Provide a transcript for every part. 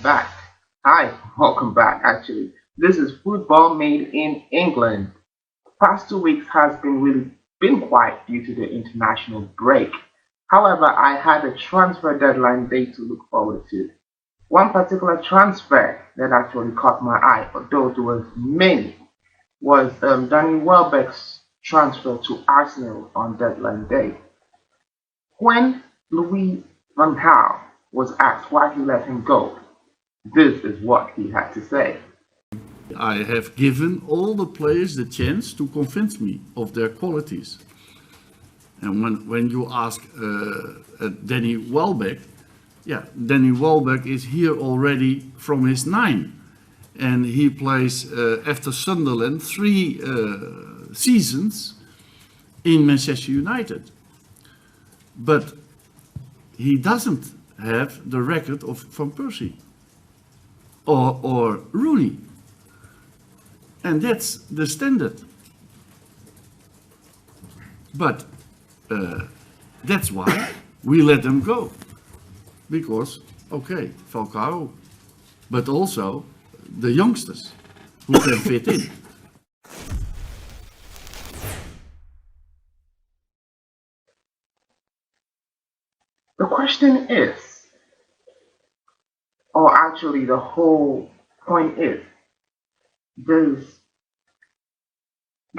back. Hi, welcome back actually. This is Football Made in England. Past 2 weeks has been quiet due to the international break. However, I had a transfer deadline day to look forward to. One particular transfer that actually caught my eye, although there was many, was Danny Welbeck's transfer to Arsenal on deadline day. When Louis van Gaal was asked why he let him go, this is what he had to say. I have given all the players the chance to convince me of their qualities. And when you ask Danny Welbeck, yeah, Danny Welbeck is here already from his 9. And he plays after Sunderland 3 seasons in Manchester United. But he doesn't have the record of Van Persie or Rooney. And that's the standard. But that's why we let them go. Because, okay, Falcao, but also the youngsters who can fit in. The question is, or actually the whole point is, does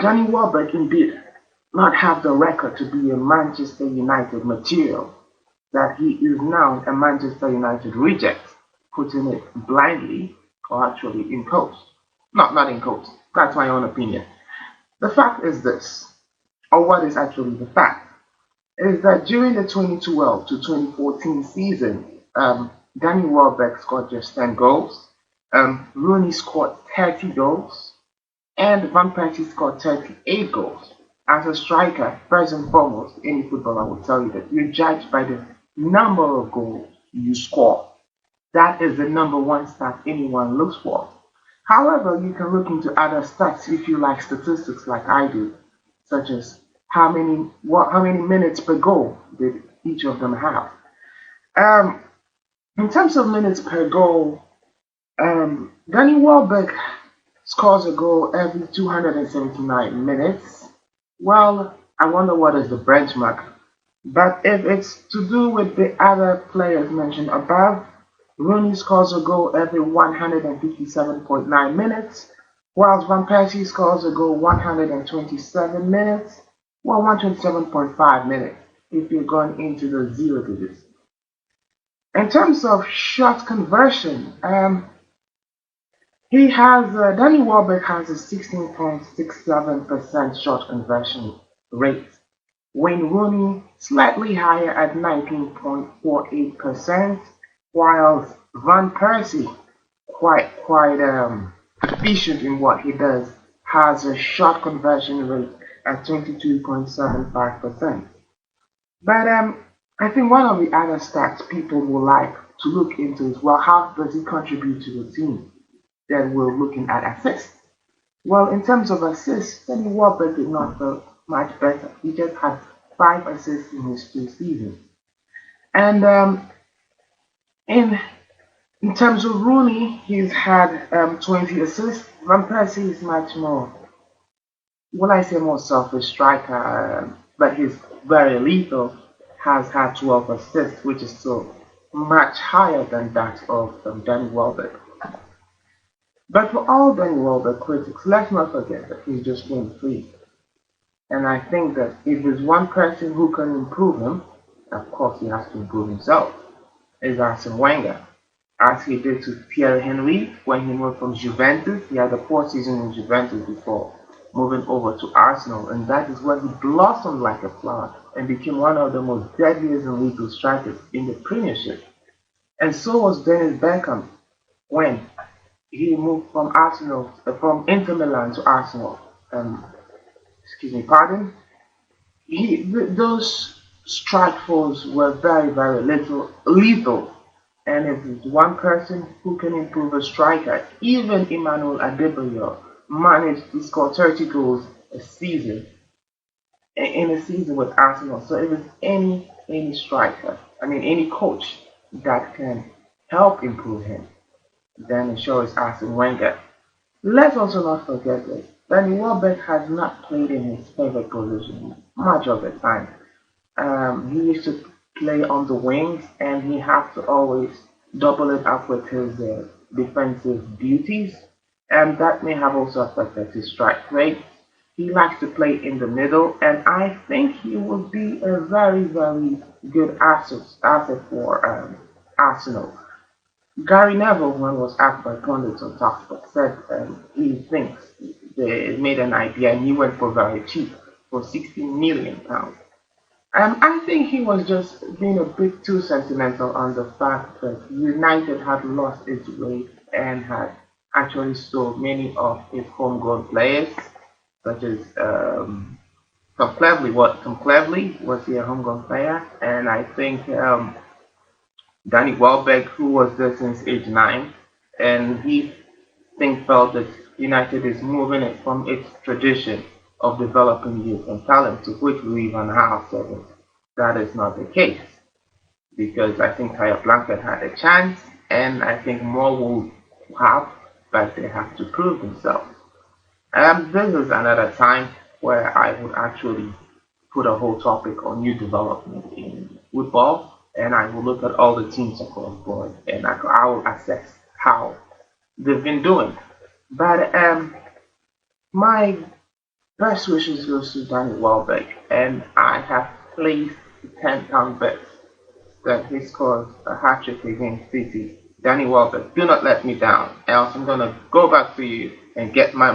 Danny Welbeck indeed not have the record to be a Manchester United material, that he is now a Manchester United reject, putting it blindly, or actually in quotes? Not in quotes, that's my own opinion. The fact is this, or what is actually the fact, is that during the 2012 to 2014 season, Danny Welbeck scored just 10 goals, Rooney scored 30 goals, and Van Persie scored 38 goals. As a striker, first and foremost, any footballer will tell you that you're judged by the number of goals you score. That is the number one stat anyone looks for. However, you can look into other stats if you like statistics like I do, such as how many minutes per goal did each of them have. In terms of minutes per goal, Danny Welbeck scores a goal every 279 minutes. Well, I wonder what is the benchmark. But if it's to do with the other players mentioned above, Rooney scores a goal every 157.9 minutes, whilst Van Persie scores a goal 127 minutes, well, 127.5 minutes if you're going into the zero digits. In terms of shot conversion, Danny Welbeck has a 16.67% shot conversion rate. Wayne Rooney slightly higher at 19.48%, whilst Van Persie, quite efficient in what he does, has a shot conversion rate at 22.75%. But I think one of the other stats people will like to look into is, well, how does he contribute to the team? Then we're looking at assists. Well, in terms of assists, Danny Welbeck did not feel much better. He just had 5 assists in his 2 seasons. And in terms of Rooney, he's had 20 assists. Van Persie is much more, will I say, more selfish striker, but he's very lethal, has had 12 assists, which is still much higher than that of Danny Welbeck. But for all Danny Welbeck critics, let's not forget that he's just 23. And I think that if there's one person who can improve him, of course he has to improve himself, is Arsene Wenger. As he did to Thierry Henry when he moved from Juventus. He had a poor season in Juventus before moving over to Arsenal, and that is where he blossomed like a flower and became one of the most deadliest and lethal strikers in the Premiership. And so was Dennis Beckham when he moved from Inter Milan to Arsenal. Those strike force were very, very lethal. And if there's one person who can improve a striker, even Emmanuel Adebayor managed to score 30 goals a season in a season with Arsenal. So if it's any striker, any coach that can help improve him, Then the show is Arsene Wenger. Let's also not forget this. Danny Welbeck has not played in his favorite position much of the time. He used to play on the wings, and he had to always double it up with his defensive duties, and that may have also affected his strike rate. He likes to play in the middle, and I think he would be a very, very good asset for Arsenal. Gary Neville, when was asked by pundits on Talksport, said he thinks they made an idea and he went for very cheap, for £60 million. I think he was just being a bit too sentimental on the fact that United had lost its way and had actually sold many of its homegrown players, such as Tom Cleverley was a homegrown player, and I think Danny Welbeck, who was there since age 9, and he felt that United is moving it from its tradition of developing youth and talent, to which Louis van Gaal said that is not the case, because I think Kaya Blanket had a chance, and I think more will have, but they have to prove themselves. This is another time where I would actually put a whole topic on new development in football, and I will look at all the teams across the board, and I will assess how they've been doing. But my best wishes goes to Danny Welbeck, and I have placed £10 bets that he scores a hat trick against City. Danny Welbeck, do not let me down, else I'm gonna go back to you and get my